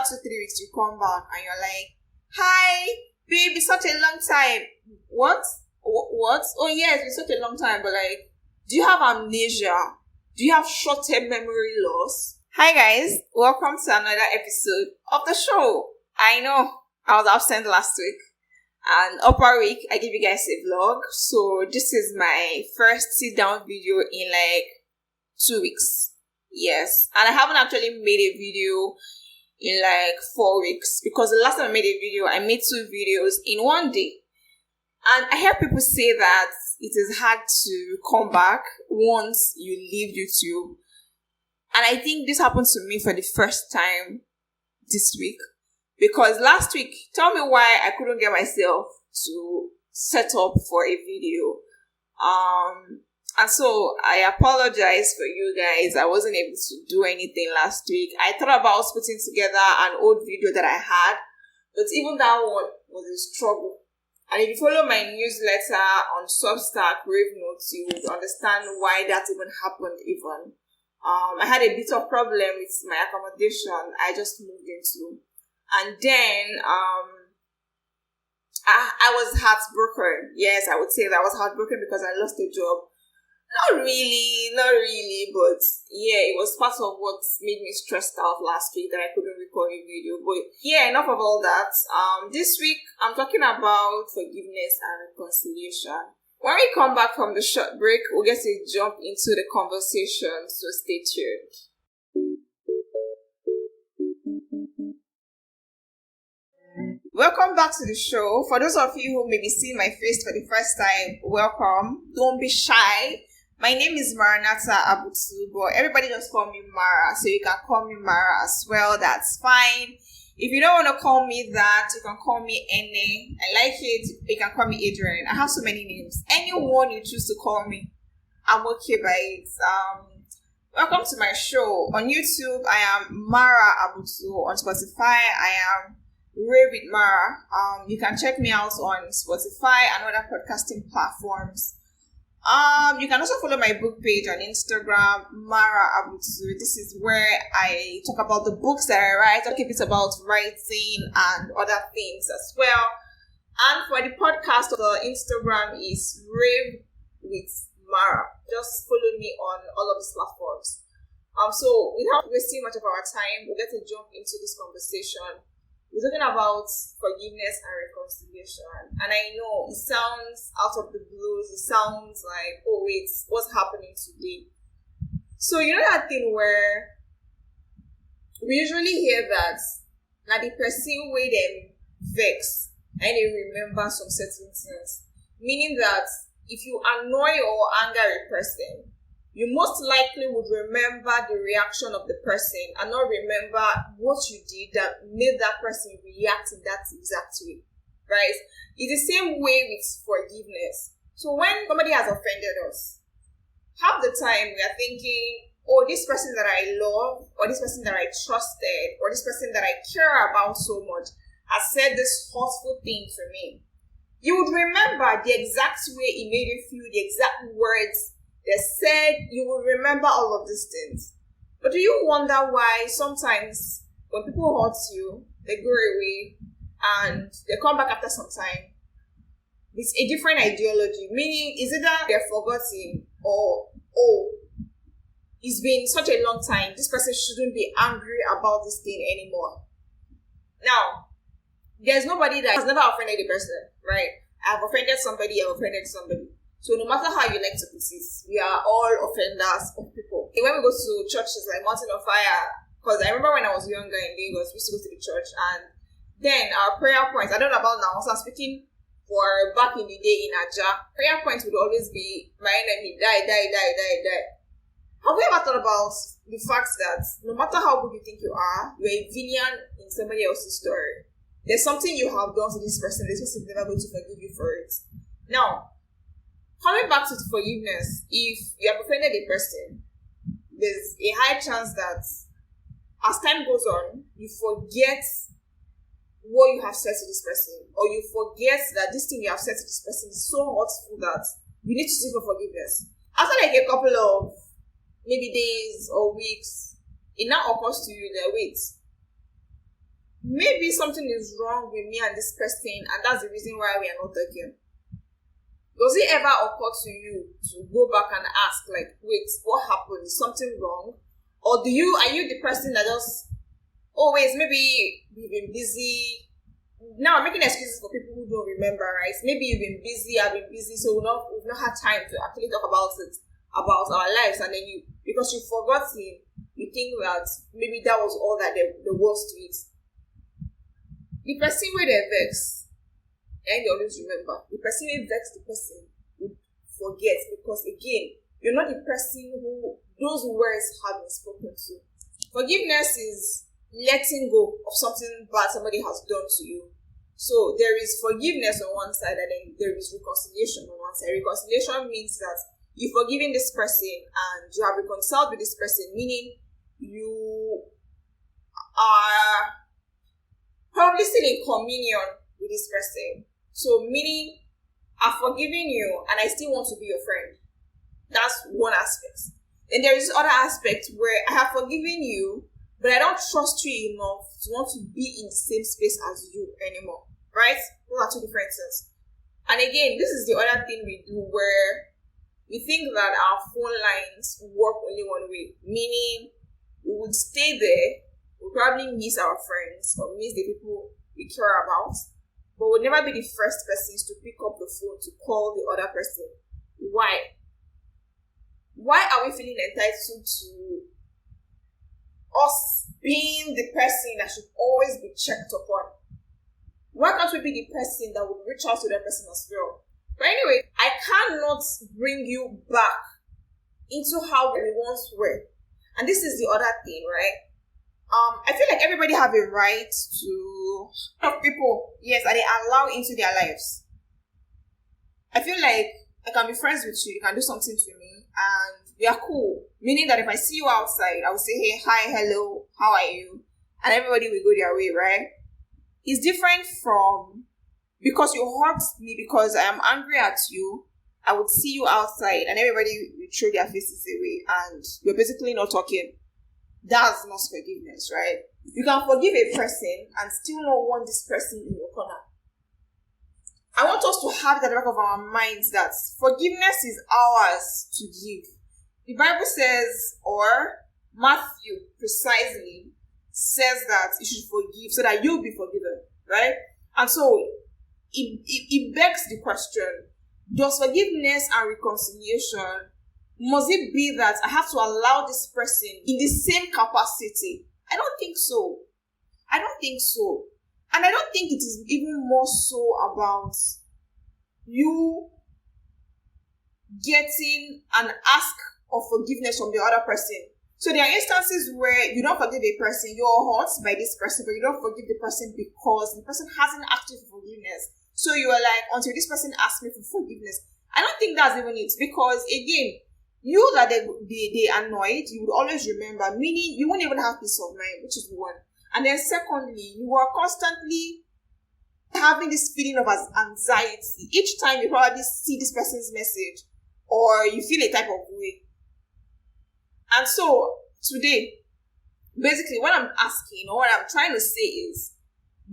2, 3 weeks, you come back and you're like, hi, babe, it's such a long time. What? What? Oh, yes, it's such a long time, but like, do you have amnesia? Do you have short-term memory loss? Hi, guys. Welcome to another episode of the show. I know I was absent last week, and upper week, I gave you guys a vlog. So this is my first sit-down video in like 2 weeks. Yes, and I haven't actually made a video in like 4 weeks because the last time I made a video, I made 2 videos in one day. And I hear people say that it is hard to come back once you leave YouTube. And I think this happened to me for the first time this week. Because last week, tell me why I couldn't get myself to set up for a video. And so I apologize for you guys. I wasn't able to do anything last week. I thought about putting together an old video that I had, but even that one was a struggle. And if you follow my newsletter on Substack, Rave Notes, you would understand why that even happened even. I had a bit of problem with my accommodation I just moved into. And then I was heartbroken. Yes, I would say that I was heartbroken because I lost a job. Not really, but yeah, it was part of what made me stressed out last week that I couldn't record a video. But yeah, enough of all that. This week, I'm talking about forgiveness and reconciliation. When we come back from the short break, we'll get to jump into the conversation, so stay tuned. Welcome back to the show. For those of you who may be seeing my face for the first time, welcome. Don't be shy. My name is Maranatha Abuja, but everybody just call me Mara, so you can call me Mara as well. That's fine. If you don't want to call me that, you can call me Ene. I like it. You can call me Adrian. I have so many names. Anyone you choose to call me, I'm okay by it. Welcome to my show. On YouTube, I am Mara Abuja. On Spotify, I am Ray with Mara. You can check me out on Spotify and other podcasting platforms. You can also follow my book page on Instagram, Mara Abuja. This is where I talk about the books that I write. I keep it about writing and other things as well. And for the podcast, the Instagram is Rave with Mara. Just follow me on all of these platforms. So without wasting much of our time, we'll get to jump into this conversation. We're talking about forgiveness and reconciliation. And I know it sounds out of the blues. It sounds like, oh wait, what's happening today? So you know that thing where we usually hear that now the person where them vex and they remember some certain things. Meaning that if you annoy or anger a person, you most likely would remember the reaction of the person and not remember what you did that made that person react in that exact way, right? It's the same way with forgiveness. So when somebody has offended us, half the time we are thinking, oh, this person that I love, or this person that I trusted, or this person that I care about so much has said this hurtful thing to me. You would remember the exact way it made you feel, the exact words they said. You will remember all of these things. But do you wonder why sometimes when people hurt you, they go away and they come back after some time with a different ideology? Meaning, is it that they're forgotten or, oh, it's been such a long time, this person shouldn't be angry about this thing anymore. Now, there's nobody that has never offended a person, right? I've offended somebody, I've offended somebody. So no matter how you like to put it, we are all offenders of people. When we go to churches like Mountain of Fire, because I remember when I was younger in Lagos, we used to go to the church, and then our prayer points, I don't know about now, so I'm speaking for back in the day in Abuja, prayer points would always be, my enemy, die. Have you ever thought about the fact that no matter how good you think you are, you're a villain in somebody else's story? There's something you have done to this person is never going to forgive you for it. Now, coming back to forgiveness, if you have offended a person, there's a high chance that as time goes on, you forget what you have said to this person, or you forget that this thing you have said to this person is so hurtful that you need to seek for forgiveness. After like a couple of maybe days or weeks, it now occurs to you that wait, maybe something is wrong with me and this person, and that's the reason why we are not talking. Does it ever occur to you to go back and ask, like, wait, what happened? Is something wrong? Or are you the person that just always, maybe you've been busy? Now I'm making excuses for people who don't remember, right? Maybe you've been busy, I've been busy, so we've not had time to actually talk about it, about our lives, and then because you've forgotten, you think that maybe that was all that there was to it. The person where they vex, and you always remember, the person who vex the person would forget, because again, you're not the person who those words have been spoken to. Forgiveness is letting go of something bad somebody has done to you. So there is forgiveness on one side, and then there is reconciliation on one side. Reconciliation means that you've forgiven this person and you have reconciled with this person, meaning you are probably still in communion with this person. So meaning, I've forgiven you and I still want to be your friend. That's one aspect. Then there is other aspect where I have forgiven you, but I don't trust you enough to want to be in the same space as you anymore. Right? Those are two different things. And again, this is the other thing we do where we think that our phone lines work only one way. Meaning, we would stay there, we'll probably miss our friends or miss the people we care about, but we'll never be the first persons to pick up the phone to call the other person. Why? Why are we feeling entitled to us being the person that should always be checked upon? Why can't we be the person that would reach out to that person as well? But anyway, I cannot bring you back into how we once were. And this is the other thing, right? I feel like everybody have a right to have people, yes, that they allow into their lives. I feel like I can be friends with you can do something to me, and we are cool. Meaning that if I see you outside, I will say, hey, hi, hello, how are you? And everybody will go their way, right? It's different from because you hurt me because I am angry at you. I would see you outside and everybody will throw their faces away and we're basically not talking. That's not forgiveness, right? You can forgive a person and still not want this person in your corner. I want us to have that back of our minds that forgiveness is ours to give. The Bible says, or Matthew precisely says that you should forgive so that you'll be forgiven, right? And so it begs the question, does forgiveness and reconciliation, must it be that I have to allow this person in the same capacity? I don't think so. I don't think so. And I don't think it is even more so about you getting an ask of forgiveness from the other person. So there are instances where you don't forgive a person, you're hurt by this person, but you don't forgive the person because the person hasn't asked you for forgiveness. So you are like, until this person asks me for forgiveness. I don't think that's even it, because again, you that they annoyed, you would always remember, meaning you won't even have peace of mind, which is one. And then secondly, you are constantly having this feeling of anxiety. Each time you probably see this person's message or you feel a type of way. And so today, basically what I'm asking or what I'm trying to say is,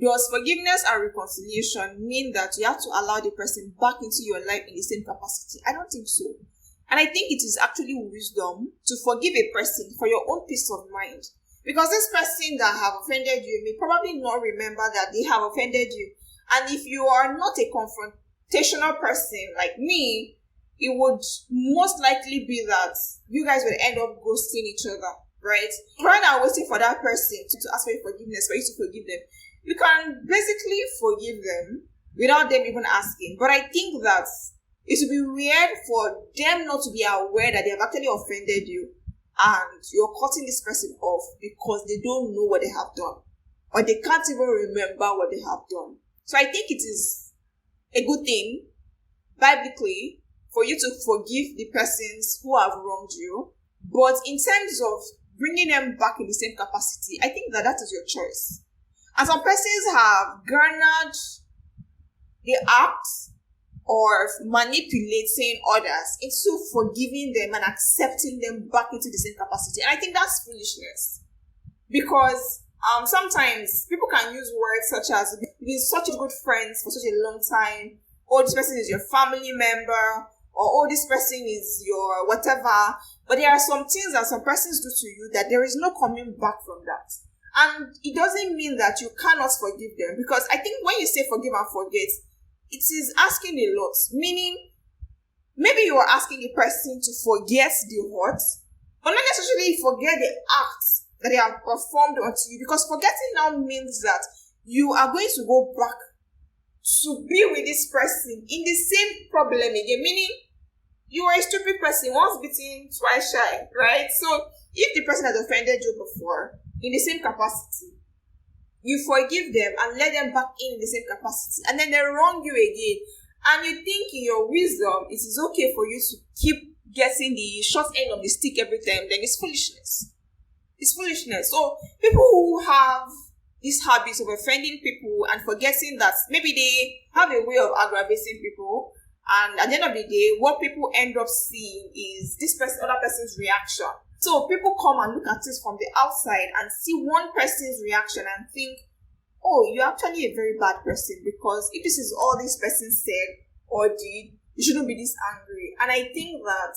does forgiveness and reconciliation mean that you have to allow the person back into your life in the same capacity? I don't think so. And I think it is actually wisdom to forgive a person for your own peace of mind. Because this person that have offended you may probably not remember that they have offended you. And if you are not a confrontational person like me, it would most likely be that you guys will end up ghosting each other, right? Rather than waiting for that person to ask for forgiveness, for you to forgive them, you can basically forgive them without them even asking. But I think that it would be weird for them not to be aware that they have actually offended you and you're cutting this person off because they don't know what they have done or they can't even remember what they have done. So I think it is a good thing, biblically, for you to forgive the persons who have wronged you. But in terms of bringing them back in the same capacity, I think that is your choice. And some persons have garnered the act of manipulating others into forgiving them and accepting them back into the same capacity. And I think that's foolishness. Because Sometimes people can use words such as "you've been such a good friends for such a long time," "oh, this person is your family member," or "oh, this person is your whatever." But there are some things that some persons do to you that there is no coming back from that. And it doesn't mean that you cannot forgive them, because I think when you say forgive and forget, it is asking a lot. Meaning, maybe you are asking the person to forget the hurt, but not necessarily forget the acts that they have performed onto you, because forgetting now means that you are going to go back to be with this person in the same problem again, meaning you are a stupid person, once bitten, twice shy, right? So if the person has offended you before in the same capacity, you forgive them and let them back in the same capacity, and then they wrong you again, and you think in your wisdom it is okay for you to keep getting the short end of the stick every time, then it's foolishness. It's foolishness. So people who have this habit of offending people and forgetting that maybe they have a way of aggravating people, and at the end of the day, what people end up seeing is this other person's reaction. So people come and look at it from the outside and see one person's reaction and think, oh, you're actually a very bad person, because if this is all this person said or did, you shouldn't be this angry. And I think that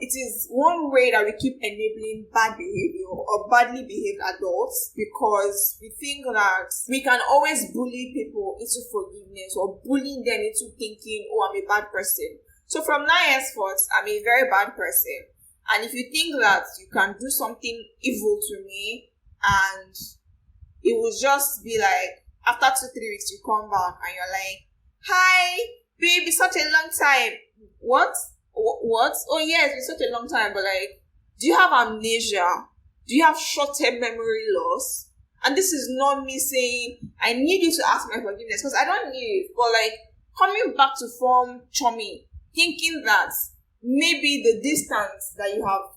it is one way that we keep enabling bad behavior or badly behaved adults, because we think that we can always bully people into forgiveness or bullying them into thinking, oh, I'm a bad person. So from now henceforth, I'm a very bad person. And if you think that you can do something evil to me and it will just be like, after 2-3 weeks, you come back and you're like, hi, babe, it's such a long time. What? Oh, yes, it's such a long time, but like, do you have amnesia? Do you have short-term memory loss? And this is not me saying, I need you to ask my forgiveness, because I don't need it, but like, coming back to form chummy, thinking that maybe the distance that you have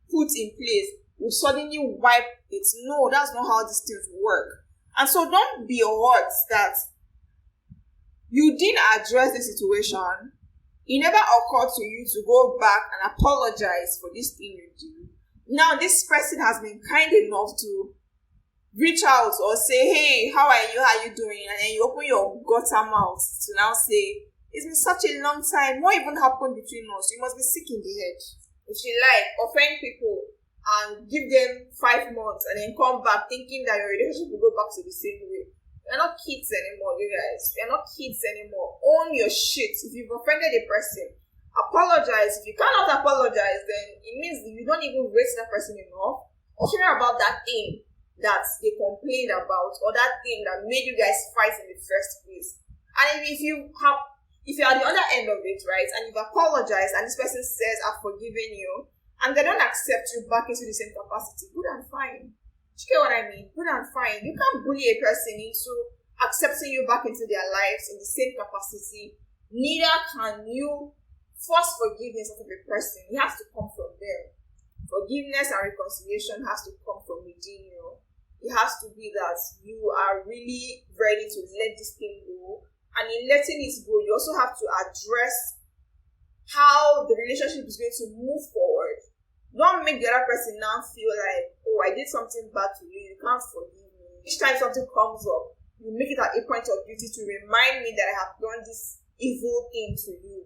put in place will suddenly wipe it. No, that's not how these things work. And so don't be hurt that you didn't address the situation. It never occurred to you to go back and apologize for this thing you do. Now this person has been kind enough to reach out or say, hey, how are you? How are you doing? And then you open your gutter mouth to now say, it's been such a long time. What even happened between us? You must be sick in the head. If you like, offend people and give them 5 months and then come back thinking that your relationship will go back to the same way. You're not kids anymore, you guys. You're not kids anymore. Own your shit. If you've offended a person, apologize. If you cannot apologize, then it means you don't even rate that person enough or care about that thing that they complained about or that thing that made you guys fight in the first place. And if you are the other end of it, right, and you've apologized and this person says, I've forgiven you, and they don't accept you back into the same capacity, good and fine. Do you get what I mean? Good and fine. You can't bully a person into accepting you back into their lives in the same capacity. Neither can you force forgiveness of a person. It has to come from them. Forgiveness and reconciliation has to come from within you. It has to be that you are really ready to let this thing go. And in letting it go, you also have to address how the relationship is going to move forward. Don't make the other person now feel like, oh, I did something bad to you, you can't forgive me. Each time something comes up, you make it a point of duty to remind me that I have done this evil thing to you.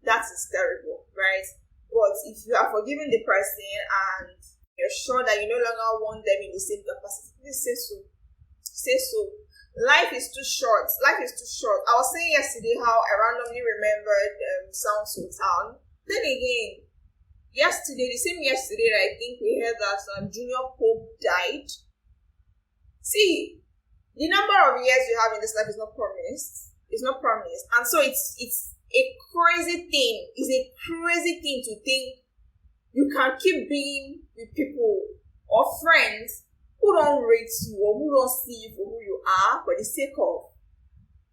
That is terrible, right? But if you are forgiving the person and you're sure that you no longer want them in the same capacity, please say so. Say so. Life is too short. Life is too short. I was saying yesterday how I randomly remembered Sound Sultan. Then again, the same yesterday, I think we heard that Junior Pope died. See, the number of years you have in this life is not promised. It's not promised. And so it's a crazy thing. It's a crazy thing to think you can keep being with people or friends who don't rate you or who don't see you for who you are for the sake of,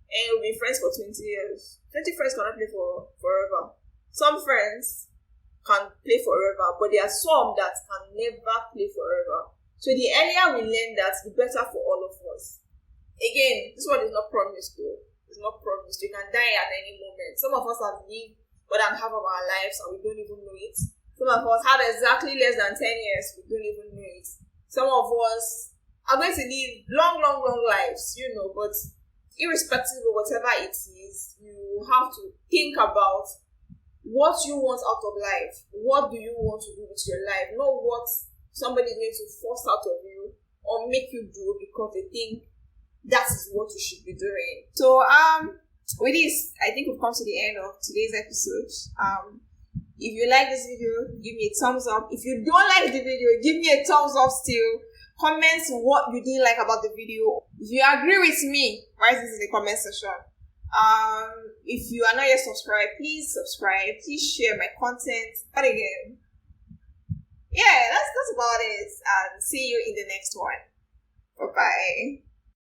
and you'll be friends for 20 years. 20 friends cannot play for forever. Some friends can play forever, but there are some that can never play forever. So the earlier we learn that, the better for all of us. Again, this one is not promised though. It's not promised. You can die at any moment. Some of us have lived more than half of our lives and we don't even know it. Some of us have exactly less than 10 years, we don't even know it. Some of us are going to live long, long, long lives, but irrespective of whatever it is, you have to think about what you want out of life. What do you want to do with your life? Not what somebody is going to force out of you or make you do because they think that is what you should be doing. So, with this, I think we've come to the end of today's episode. If you like this video, give me a thumbs up. If you don't like the video, give me a thumbs up still. Comment what you didn't like about the video. If you agree with me, write this in the comment section. If you are not yet subscribed, please subscribe. Please share my content. But again, yeah, that's about it. And see you in the next one. Bye-bye.